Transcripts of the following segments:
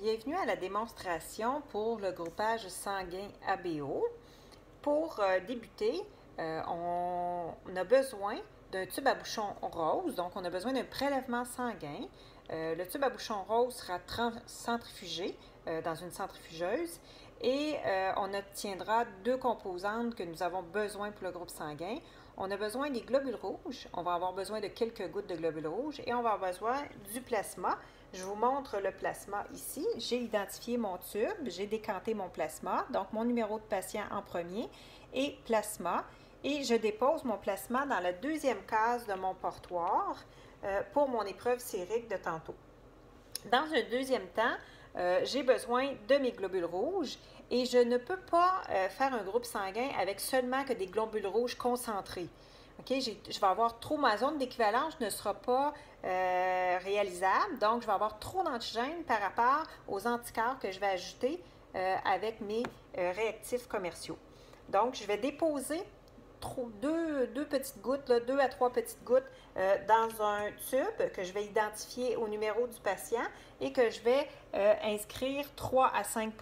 Bienvenue à la démonstration pour le groupage sanguin ABO. Pour débuter, on a besoin d'un tube à bouchon rose, donc on a besoin d'un prélèvement sanguin. Le tube à bouchon rose sera centrifugé dans une centrifugeuse et on obtiendra deux composantes que nous avons besoin pour le groupe sanguin. On a besoin des globules rouges, on va avoir besoin de quelques gouttes de globules rouges et on va avoir besoin du plasma. Je vous montre le plasma ici. J'ai identifié mon tube, j'ai décanté mon plasma, donc mon numéro de patient en premier et plasma. Et je dépose mon plasma dans la deuxième case de mon portoir pour mon épreuve sérique de tantôt. Dans un deuxième temps, j'ai besoin de mes globules rouges et je ne peux pas faire un groupe sanguin avec seulement que des globules rouges concentrés. Okay? Je vais avoir trop, ma zone d'équivalence ne sera pas réalisable, donc je vais avoir trop d'antigènes par rapport aux anticorps que je vais ajouter avec mes réactifs commerciaux. Donc, je vais déposer deux petites gouttes, 2 à 3 petites gouttes dans un tube que je vais identifier au numéro du patient et que je vais inscrire 3 à 5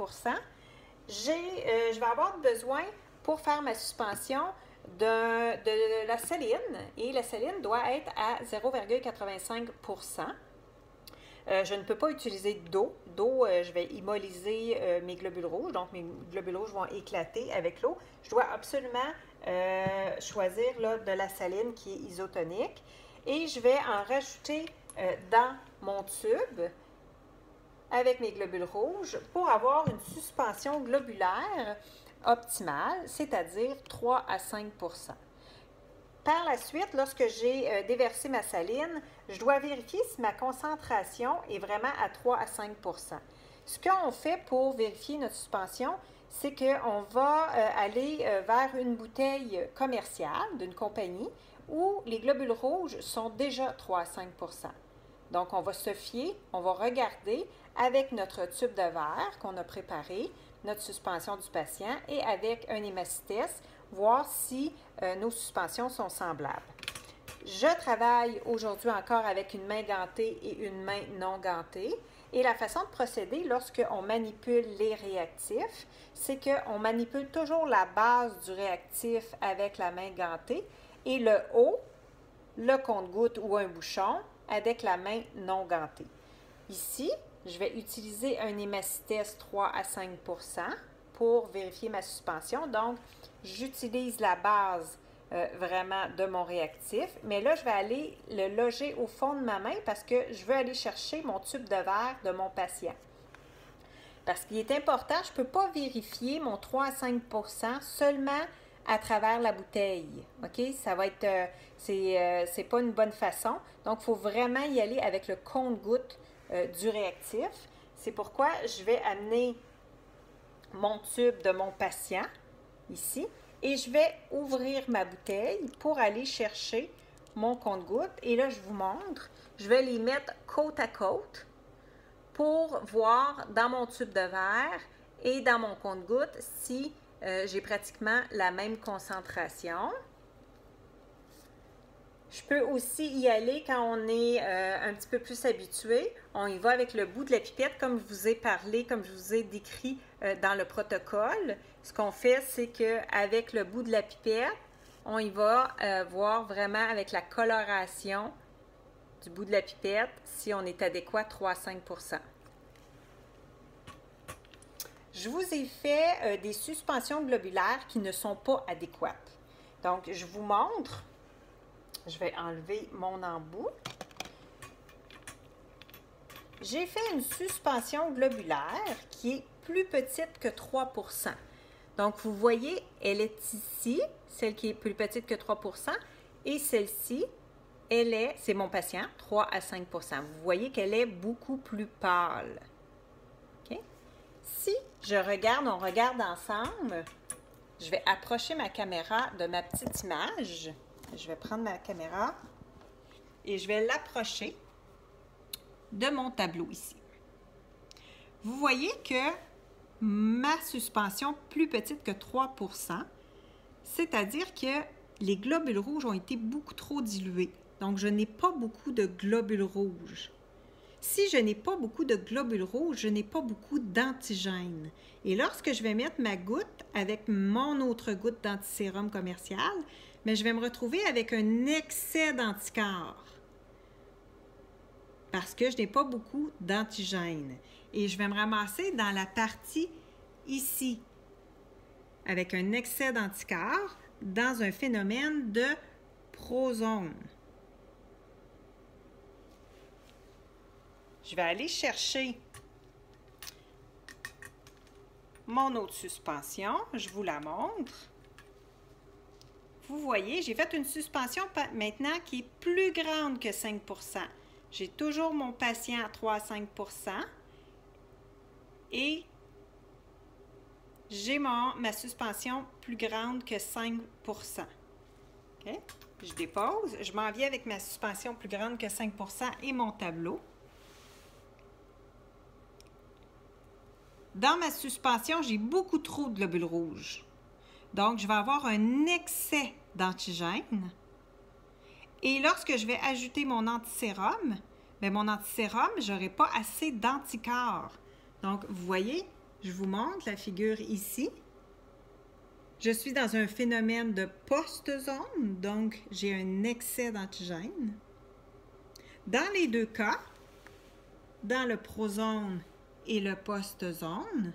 je vais avoir besoin, pour faire ma suspension, de la saline et la saline doit être à 0,85 je ne peux pas utiliser d'eau. Je vais immobiliser mes globules rouges, donc mes globules rouges vont éclater avec l'eau. Je dois absolument choisir là, de la saline qui est isotonique et je vais en rajouter dans mon tube avec mes globules rouges pour avoir une suspension globulaire optimale, c'est-à-dire 3 à 5 Par la suite, lorsque j'ai déversé ma saline, je dois vérifier si ma concentration est vraiment à 3 à 5 Ce qu'on fait pour vérifier notre suspension, c'est qu'on va aller vers une bouteille commerciale d'une compagnie où les globules rouges sont déjà 3 à 5 Donc, on va se fier, on va regarder avec notre tube de verre qu'on a préparé, notre suspension du patient et avec un hémacitès, voir si nos suspensions sont semblables. Je travaille aujourd'hui encore avec une main gantée et une main non gantée. Et la façon de procéder lorsqu'on manipule les réactifs, c'est qu'on manipule toujours la base du réactif avec la main gantée et le haut, le compte-gouttes ou un bouchon, avec la main non gantée. Ici, je vais utiliser un hémacitès 3 à 5 pour vérifier ma suspension. Donc, j'utilise la base vraiment de mon réactif, mais là, je vais aller le loger au fond de ma main parce que je veux aller chercher mon tube de verre de mon patient. Parce qu'il est important, je ne peux pas vérifier mon 3 à 5 seulement à travers la bouteille. OK? Ça va être, c'est pas une bonne façon. Donc, il faut vraiment y aller avec le compte-gouttes du réactif. C'est pourquoi je vais amener mon tube de mon patient, ici, et je vais ouvrir ma bouteille pour aller chercher mon compte-gouttes. Et là, je vous montre, je vais les mettre côte à côte pour voir dans mon tube de verre et dans mon compte-gouttes si j'ai pratiquement la même concentration. Je peux aussi y aller quand on est un petit peu plus habitué. On y va avec le bout de la pipette, comme je vous ai parlé, comme je vous ai décrit dans le protocole. Ce qu'on fait, c'est qu'avec le bout de la pipette, on y va voir vraiment avec la coloration du bout de la pipette si on est adéquat 3 à 5 Je vous ai fait des suspensions globulaires qui ne sont pas adéquates. Donc, je vous montre. Je vais enlever mon embout. J'ai fait une suspension globulaire qui est plus petite que 3 Donc, vous voyez, elle est ici, celle qui est plus petite que 3 et celle-ci, c'est mon patient, 3 à 5 Vous voyez qu'elle est beaucoup plus pâle. Okay? Si je regarde, on regarde ensemble, je vais approcher ma caméra de ma petite image. Je vais prendre ma caméra et je vais l'approcher de mon tableau ici. Vous voyez que ma suspension plus petite que 3 c'est-à-dire que les globules rouges ont été beaucoup trop dilués. Donc, je n'ai pas beaucoup de globules rouges. Si je n'ai pas beaucoup de globules rouges, je n'ai pas beaucoup d'antigènes. Et lorsque je vais mettre ma goutte avec mon autre goutte d'antisérum commercial, mais je vais me retrouver avec un excès d'anticorps parce que je n'ai pas beaucoup d'antigènes. Et je vais me ramasser dans la partie ici avec un excès d'anticorps dans un phénomène de prozone. Je vais aller chercher mon eau de suspension. Je vous la montre. Vous voyez, j'ai fait une suspension maintenant qui est plus grande que 5 %. J'ai toujours mon patient à 3 à 5 % et j'ai ma suspension plus grande que 5 %. Okay? Je dépose. Je m'en viens avec ma suspension plus grande que 5 % et mon tableau. Dans ma suspension, j'ai beaucoup trop de globules rouges. Donc, je vais avoir un excès d'antigènes. Et lorsque je vais ajouter mon antisérum, bien, mon antisérum, je n'aurai pas assez d'anticorps. Donc, vous voyez, je vous montre la figure ici. Je suis dans un phénomène de post-zone, donc j'ai un excès d'antigènes. Dans les deux cas, dans le prozone et le post-zone,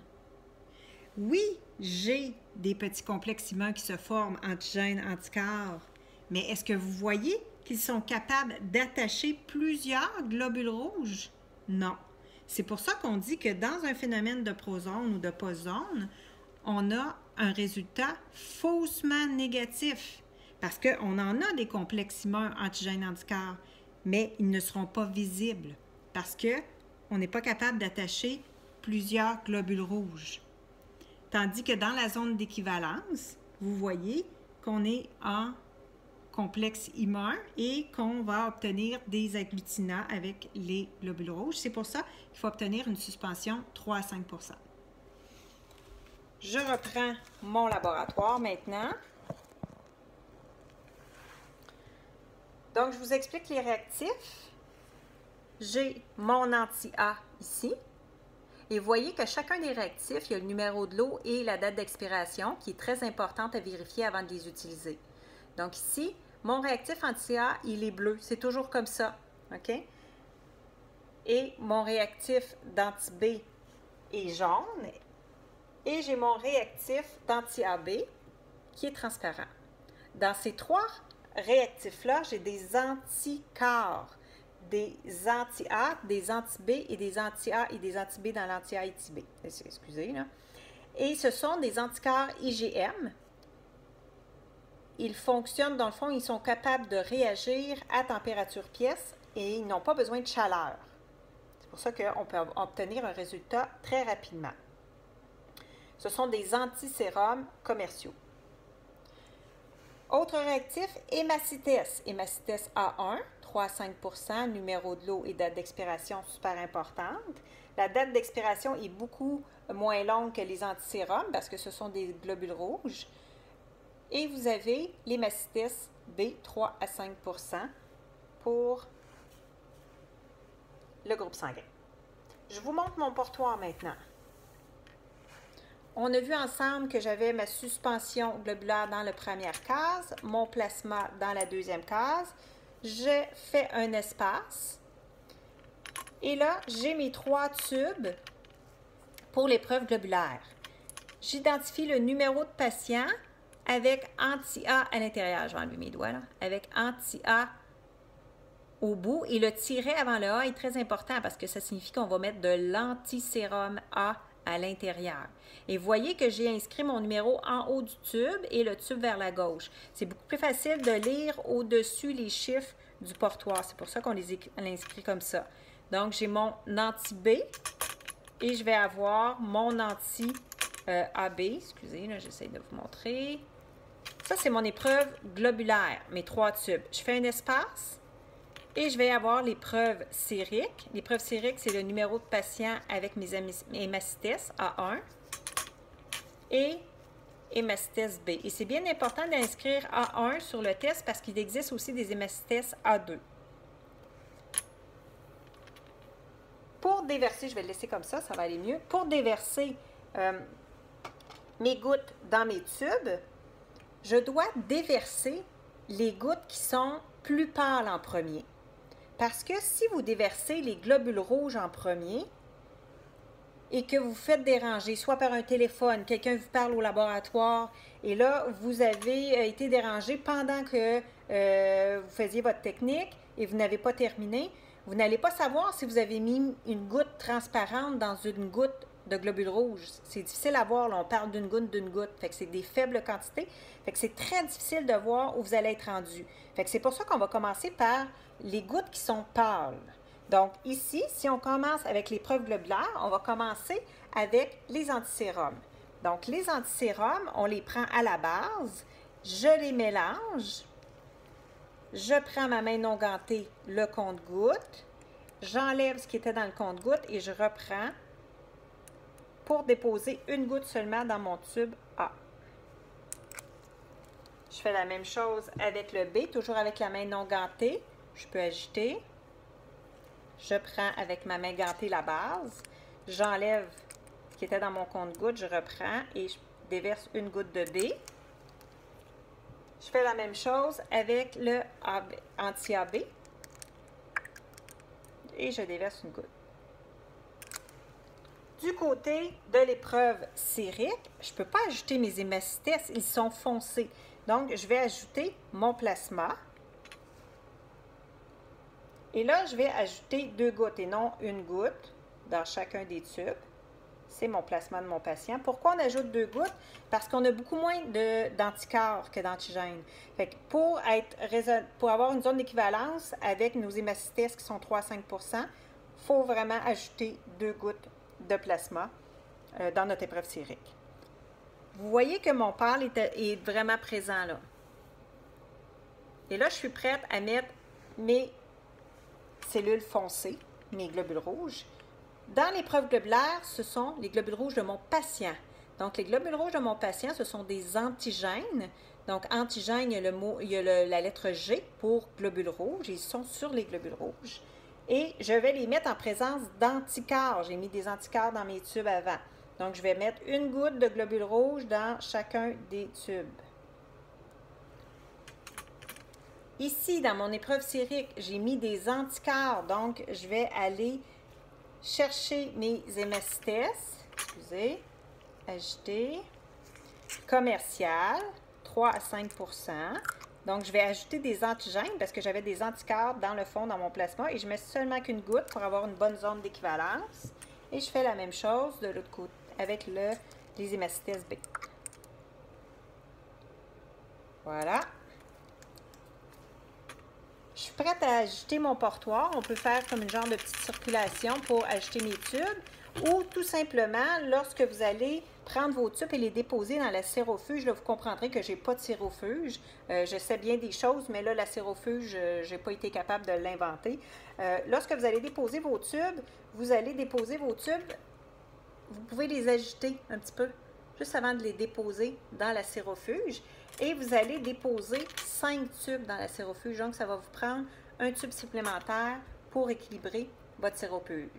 oui, j'ai des petits complexes immuns qui se forment, antigènes, anticorps, mais est-ce que vous voyez qu'ils sont capables d'attacher plusieurs globules rouges? Non. C'est pour ça qu'on dit que dans un phénomène de prozone ou de post-zone, on a un résultat faussement négatif parce qu'on en a des complexes immuns, antigènes, anticorps, mais ils ne seront pas visibles parce qu'on n'est pas capable d'attacher plusieurs globules rouges. Tandis que dans la zone d'équivalence, vous voyez qu'on est en complexe immun et qu'on va obtenir des agglutinats avec les globules rouges. C'est pour ça qu'il faut obtenir une suspension 3 à 5 %. Je reprends mon laboratoire maintenant. Donc, je vous explique les réactifs. J'ai mon anti-A ici. Et vous voyez que chacun des réactifs, il y a le numéro de l'eau et la date d'expiration qui est très importante à vérifier avant de les utiliser. Donc ici, mon réactif anti-A, il est bleu. C'est toujours comme ça. OK? Et mon réactif d'anti-B est jaune. Et j'ai mon réactif d'anti-AB qui est transparent. Dans ces trois réactifs-là, j'ai des anticorps, des anti-A, des anti-B et des anti-A et des anti-B dans l'anti-A et anti-B. Excusez, là. Et ce sont des anticorps IgM. Ils fonctionnent, dans le fond, ils sont capables de réagir à température pièce et ils n'ont pas besoin de chaleur. C'est pour ça qu'on peut obtenir un résultat très rapidement. Ce sont des antisérums commerciaux. Autre réactif, hémacites. Hémacites A1, 3 à 5 %, numéro de l'eau et date d'expiration super importante. La date d'expiration est beaucoup moins longue que les antisérums parce que ce sont des globules rouges. Et vous avez l'hémacites B, 3 à 5 % pour le groupe sanguin. Je vous montre mon portoir maintenant. On a vu ensemble que j'avais ma suspension globulaire dans la première case, mon plasma dans la deuxième case. Je fais un espace. Et là, j'ai mes 3 tubes pour l'épreuve globulaire. J'identifie le numéro de patient avec anti-A à l'intérieur. Je vais enlever mes doigts là. Avec anti-A au bout. Et le tiret avant le A est très important parce que ça signifie qu'on va mettre de l'antisérum A à l'intérieur. Et vous voyez que j'ai inscrit mon numéro en haut du tube et le tube vers la gauche. C'est beaucoup plus facile de lire au-dessus les chiffres du portoir. C'est pour ça qu'on les inscrit comme ça. Donc, j'ai mon anti-B et je vais avoir mon anti-AB. Excusez, là, j'essaie de vous montrer. Ça, c'est mon épreuve globulaire, mes 3 tubes. Je fais un espace. Et je vais avoir l'épreuve sérique. L'épreuve sérique, c'est le numéro de patient avec mes hémacites A1 et hémacites B. Et c'est bien important d'inscrire A1 sur le test parce qu'il existe aussi des hémacites A2. Pour déverser, je vais le laisser comme ça va aller mieux. Pour déverser mes gouttes dans mes tubes, je dois déverser les gouttes qui sont plus pâles en premier. Parce que si vous déversez les globules rouges en premier et que vous faites déranger, soit par un téléphone, quelqu'un vous parle au laboratoire, et là, vous avez été dérangé pendant que vous faisiez votre technique et vous n'avez pas terminé, vous n'allez pas savoir si vous avez mis une goutte transparente dans une goutte de globules rouges. C'est difficile à voir, là, on parle d'une goutte, fait que c'est des faibles quantités, fait que c'est très difficile de voir où vous allez être rendu. Fait que c'est pour ça qu'on va commencer par les gouttes qui sont pâles. Donc ici, si on commence avec les preuves globulaires, on va commencer avec les antisérums. Donc les antisérums, on les prend à la base, je les mélange, je prends ma main non gantée, le compte-gouttes, j'enlève ce qui était dans le compte-gouttes et je reprends pour déposer une goutte seulement dans mon tube A. Je fais la même chose avec le B, toujours avec la main non gantée. Je peux agiter. Je prends avec ma main gantée la base. J'enlève ce qui était dans mon compte-gouttes, je reprends et je déverse une goutte de B. Je fais la même chose avec le anti-AB. Et je déverse une goutte. Du côté de l'épreuve sérique, je ne peux pas ajouter mes hémacites, ils sont foncés. Donc, je vais ajouter mon plasma. Et là, je vais ajouter 2 gouttes et non une goutte dans chacun des tubes. C'est mon plasma de mon patient. Pourquoi on ajoute 2 gouttes? Parce qu'on a beaucoup moins d'anticorps que d'antigènes. Pour avoir une zone d'équivalence avec nos hémacites qui sont 3 à 5 %, il faut vraiment ajouter 2 gouttes de plasma dans notre épreuve sérique. Vous voyez que mon pâle est vraiment présent là. Et là, je suis prête à mettre mes cellules foncées, mes globules rouges. Dans l'épreuve globulaire, ce sont les globules rouges de mon patient. Donc, les globules rouges de mon patient, ce sont des antigènes. Donc, antigène, il y a la lettre G pour globules rouges. Ils sont sur les globules rouges. Et je vais les mettre en présence d'anticorps. J'ai mis des anticorps dans mes tubes avant. Donc, je vais mettre une goutte de globules rouges dans chacun des tubes. Ici, dans mon épreuve sérique, j'ai mis des anticorps. Donc, je vais aller chercher mes hémacites. Excusez. Ajouter. Commercial, 3 à 5 %. Donc, je vais ajouter des antigènes parce que j'avais des anticorps dans le fond, dans mon plasma. Et je mets seulement qu'une goutte pour avoir une bonne zone d'équivalence. Et je fais la même chose de l'autre côté avec les hémacites B. Voilà. Je suis prête à ajouter mon portoir. On peut faire comme une genre de petite circulation pour ajouter mes tubes. Ou tout simplement, lorsque vous allez prendre vos tubes et les déposer dans la sérofuge, là, vous comprendrez que je n'ai pas de sérofuge. Je sais bien des choses, mais là, la sérofuge, je n'ai pas été capable de l'inventer. Lorsque vous allez déposer vos tubes, vous pouvez les agiter un petit peu, juste avant de les déposer dans la sérofuge. Et vous allez déposer 5 tubes dans la sérofuge. Donc, ça va vous prendre un tube supplémentaire pour équilibrer votre sérofuge.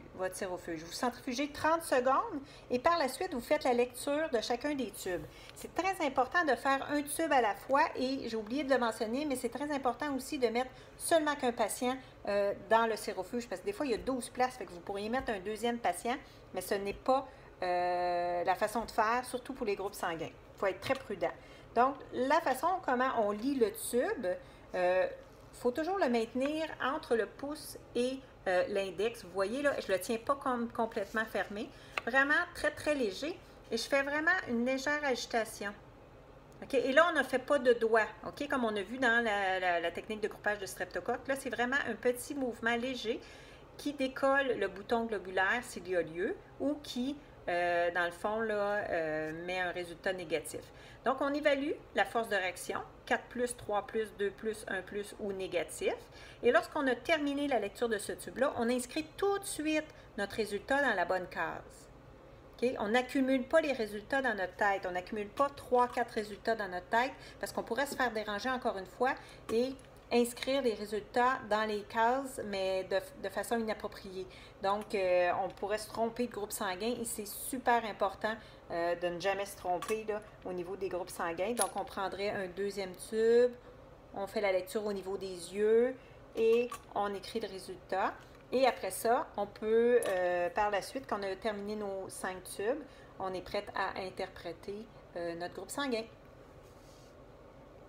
Vous centrifugez 30 secondes et par la suite, vous faites la lecture de chacun des tubes. C'est très important de faire un tube à la fois et j'ai oublié de le mentionner, mais c'est très important aussi de mettre seulement qu'un patient dans le sérofuge parce que des fois, il y a 12 places, fait que vous pourriez mettre un deuxième patient, mais ce n'est pas la façon de faire, surtout pour les groupes sanguins. Il faut être très prudent. Donc, la façon comment on lit le tube, il faut toujours le maintenir entre le pouce et l'index. Vous voyez, là, je ne le tiens pas complètement fermé. Vraiment très, très léger. Et je fais vraiment une légère agitation. Okay? Et là, on ne fait pas de doigt, okay? Comme on a vu dans la technique de groupage de streptocoque. Là, c'est vraiment un petit mouvement léger qui décolle le bouton globulaire s'il y a lieu ou qui, dans le fond, là, met un résultat négatif. Donc, on évalue la force de réaction, 4 plus, 3 plus, 2 plus, 1 plus ou négatif. Et lorsqu'on a terminé la lecture de ce tube-là, on inscrit tout de suite notre résultat dans la bonne case. Okay? On n'accumule pas les résultats dans notre tête. On n'accumule pas 3-4 résultats dans notre tête parce qu'on pourrait se faire déranger encore une fois et inscrire les résultats dans les cases, mais de façon inappropriée. Donc, on pourrait se tromper de groupe sanguin et c'est super important de ne jamais se tromper là, au niveau des groupes sanguins. Donc, on prendrait un deuxième tube, on fait la lecture au niveau des yeux et on écrit le résultat. Et après ça, on peut, par la suite, quand on a terminé nos 5 tubes, on est prête à interpréter notre groupe sanguin.